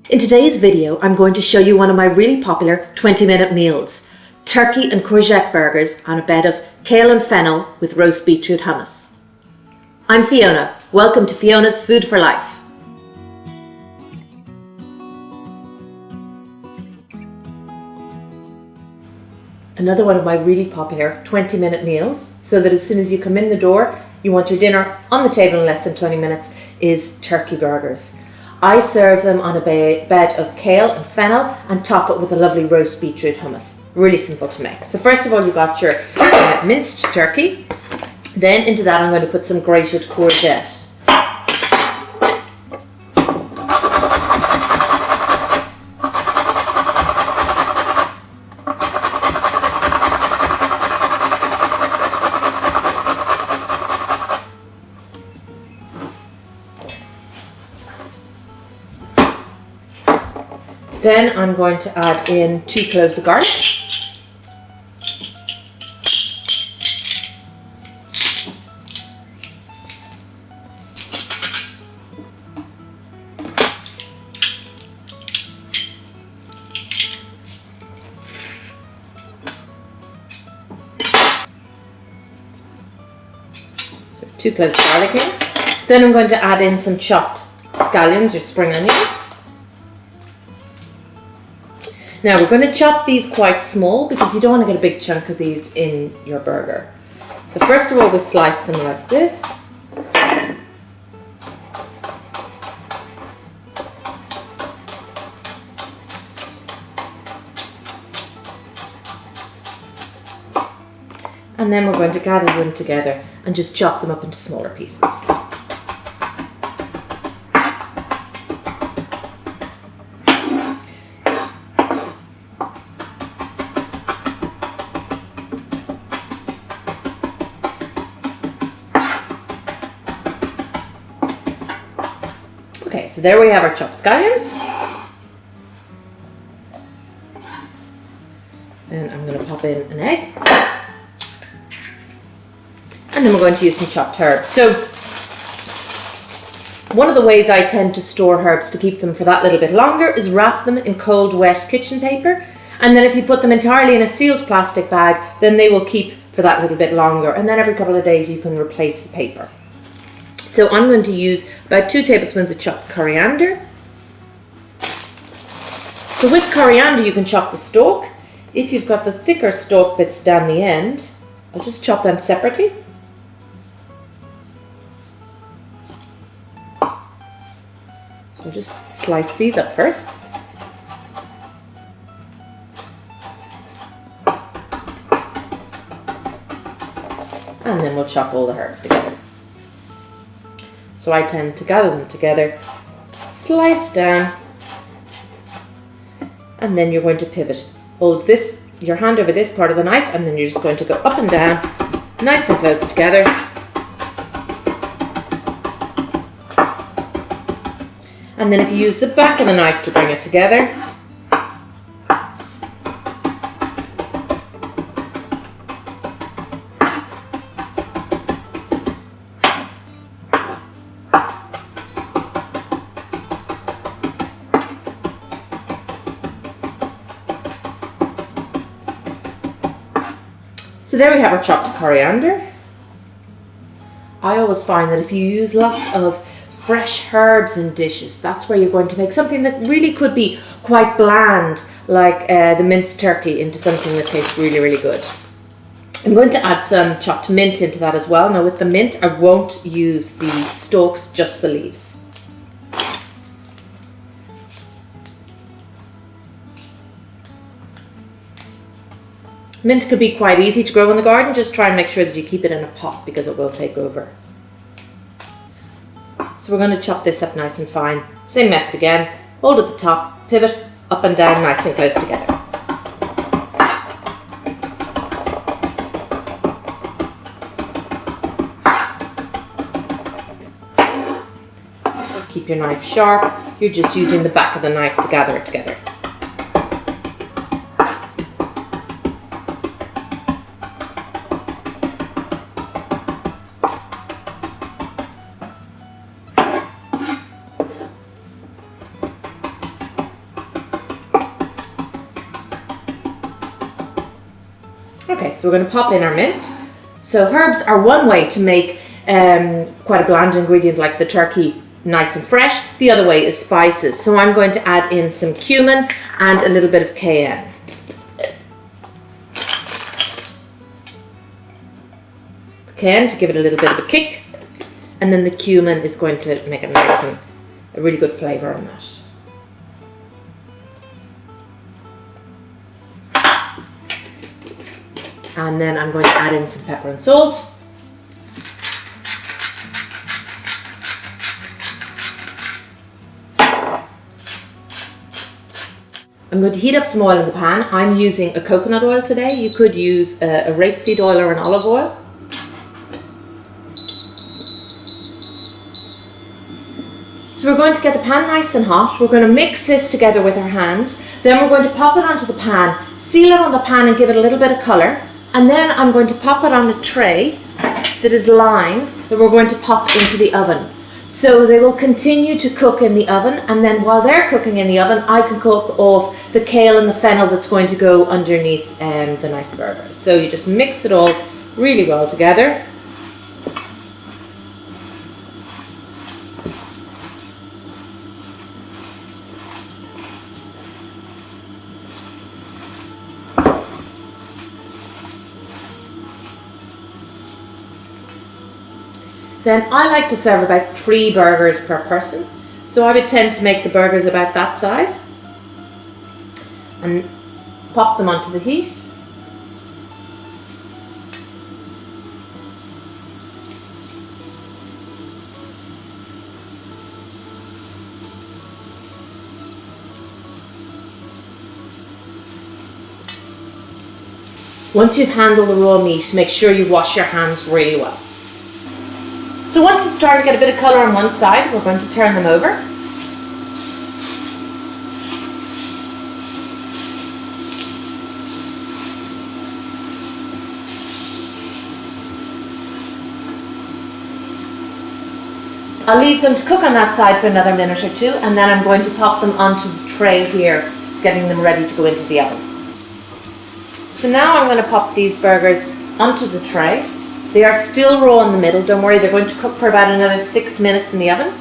In today's video, I'm going to show you one of my really popular 20-minute meals. Turkey and courgette burgers on a bed of kale and fennel with roast beetroot hummus. I'm Fiona. Welcome to Fiona's Food for Life. Another one of my really popular 20-minute meals, so that as soon as you come in the door, you want your dinner on the table in less than 20 minutes, is turkey burgers. I serve them on a bed of kale and fennel and top it with a lovely roast beetroot hummus. Really simple to make. So first of all, you've got your minced turkey. Then into that I'm going to put some grated courgette. Then I'm going to add in 2 cloves of garlic. So 2 cloves of garlic in. Then I'm going to add in some chopped scallions or spring onions. Now we're going to chop these quite small because you don't want to get a big chunk of these in your burger. So first of all, we slice them like this. And then we're going to gather them together and just chop them up into smaller pieces. Okay, so there we have our chopped scallions. Then I'm going to pop in an egg. And then we're going to use some chopped herbs. So one of the ways I tend to store herbs to keep them for that little bit longer is wrap them in cold, wet kitchen paper. And then if you put them entirely in a sealed plastic bag, then they will keep for that little bit longer. And then every couple of days you can replace the paper. So I'm going to use about 2 tablespoons of chopped coriander. So with coriander you can chop the stalk. If you've got the thicker stalk bits down the end, I'll just chop them separately. So I'll just slice these up first. And then we'll chop all the herbs together. So I tend to gather them together, slice down, and then you're going to pivot. Hold your hand over this part of the knife, and then you're just going to go up and down, nice and close together. And then if you use the back of the knife to bring it together, so there we have our chopped coriander. I always find that if you use lots of fresh herbs in dishes, that's where you're going to make something that really could be quite bland, like the minced turkey, into something that tastes really, really good. I'm going to add some chopped mint into that as well. Now with the mint, I won't use the stalks, just the leaves. Mint could be quite easy to grow in the garden. Just try and make sure that you keep it in a pot because it will take over. So we're going to chop this up nice and fine. Same method again. Hold at the top, pivot, up and down, nice and close together. Keep your knife sharp. You're just using the back of the knife to gather it together. Okay, so we're going to pop in our mint. So herbs are one way to make quite a bland ingredient like the turkey nice and fresh. The other way is spices. So I'm going to add in some cumin and a little bit of cayenne. Cayenne to give it a little bit of a kick, and then the cumin is going to make it nice and a really good flavour on that. And then I'm going to add in some pepper and salt. I'm going to heat up some oil in the pan. I'm using a coconut oil today. You could use a rapeseed oil or an olive oil. So we're going to get the pan nice and hot. We're going to mix this together with our hands. Then we're going to pop it onto the pan, seal it on the pan and give it a little bit of colour. And then I'm going to pop it on a tray that is lined that we're going to pop into the oven. So they will continue to cook in the oven, and then while they're cooking in the oven, I can cook off the kale and the fennel that's going to go underneath the nice burgers. So you just mix it all really well together. Then I like to serve about 3 burgers per person. So I would tend to make the burgers about that size and pop them onto the heat. Once you've handled the raw meat, make sure you wash your hands really well. So once you start to get a bit of colour on one side, we're going to turn them over. I'll leave them to cook on that side for another minute or two, and then I'm going to pop them onto the tray here, getting them ready to go into the oven. So now I'm going to pop these burgers onto the tray. They are still raw in the middle, don't worry, they're going to cook for about another 6 minutes in the oven.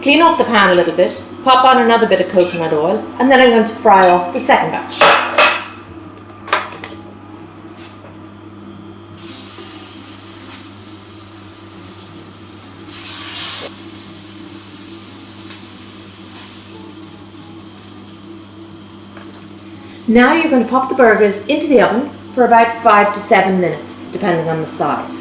Clean off the pan a little bit, pop on another bit of coconut oil, and then I'm going to fry off the second batch. Now you're going to pop the burgers into the oven for about 5 to 7 minutes, depending on the size.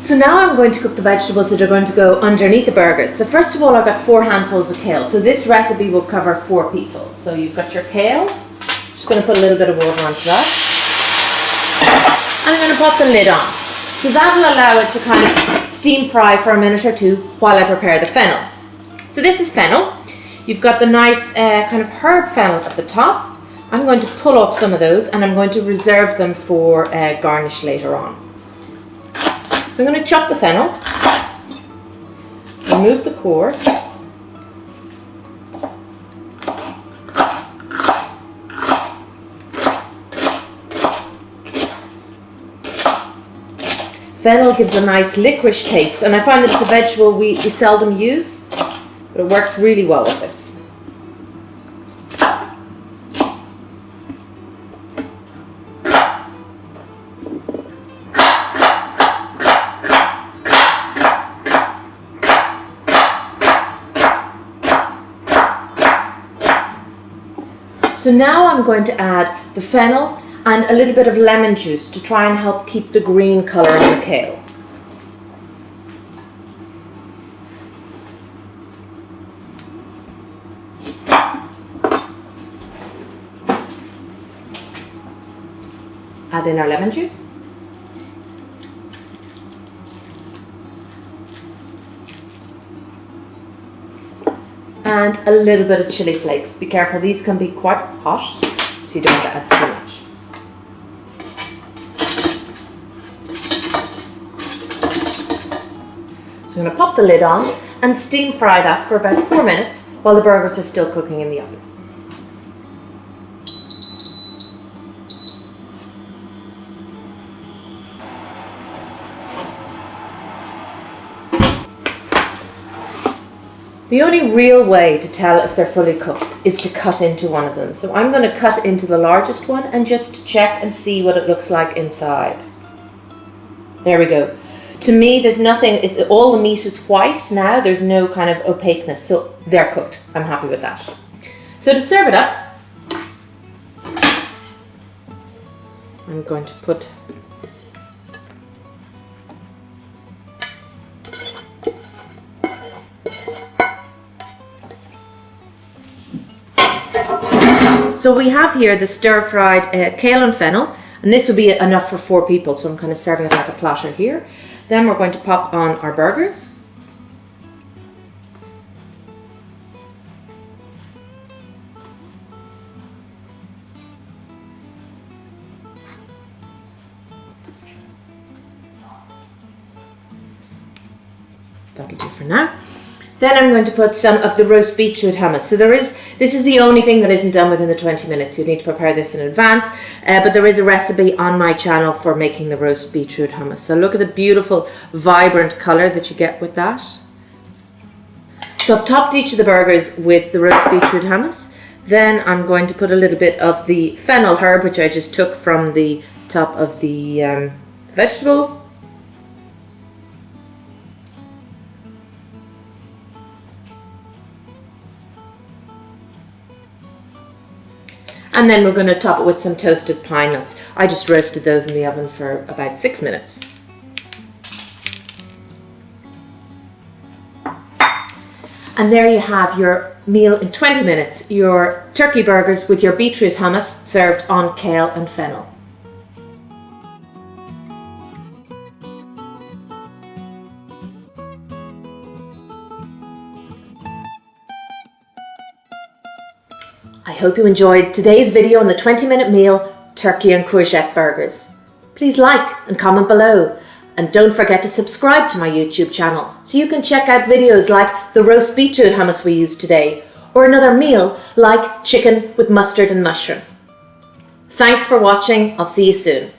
So now I'm going to cook the vegetables that are going to go underneath the burgers. So first of all, I've got 4 handfuls of kale. So this recipe will cover 4 people. So you've got your kale. Just going to put a little bit of water onto that. And I'm going to pop the lid on. So that will allow it to kind of steam fry for a minute or two while I prepare the fennel. So this is fennel. You've got the nice kind of herb fennel at the top. I'm going to pull off some of those and I'm going to reserve them for garnish later on. So I'm going to chop the fennel, remove the core, fennel gives a nice licorice taste, and I find that it's a vegetable we seldom use, but it works really well with this. So now I'm going to add the fennel and a little bit of lemon juice to try and help keep the green colour in the kale. Add in our lemon juice. And a little bit of chilli flakes. Be careful, these can be quite hot, so you don't want to add too much. So I'm going to pop the lid on and steam fry that for about 4 minutes while the burgers are still cooking in the oven. The only real way to tell if they're fully cooked is to cut into one of them. So I'm going to cut into the largest one and just check and see what it looks like inside. There we go. To me, there's nothing, all the meat is white now, there's no kind of opaqueness, so they're cooked. I'm happy with that. So to serve it up, I'm going to put So we have here the stir-fried kale and fennel, and this will be enough for 4 people, so I'm kind of serving it like a platter here. Then we're going to pop on our burgers. That'll do for now. Then I'm going to put some of the roast beetroot hummus. So this is the only thing that isn't done within the 20 minutes. You need to prepare this in advance, but there is a recipe on my channel for making the roast beetroot hummus. So look at the beautiful, vibrant color that you get with that. So I've topped each of the burgers with the roast beetroot hummus. Then I'm going to put a little bit of the fennel herb, which I just took from the top of the vegetable. And then we're going to top it with some toasted pine nuts. I just roasted those in the oven for about 6 minutes. And there you have your meal in 20 minutes. Your turkey burgers with your beetroot hummus served on kale and fennel. I hope you enjoyed today's video on the 20-minute meal, turkey and courgette burgers. Please like and comment below. And don't forget to subscribe to my YouTube channel so you can check out videos like the roast beetroot hummus we used today, or another meal like chicken with mustard and mushroom. Thanks for watching. I'll see you soon.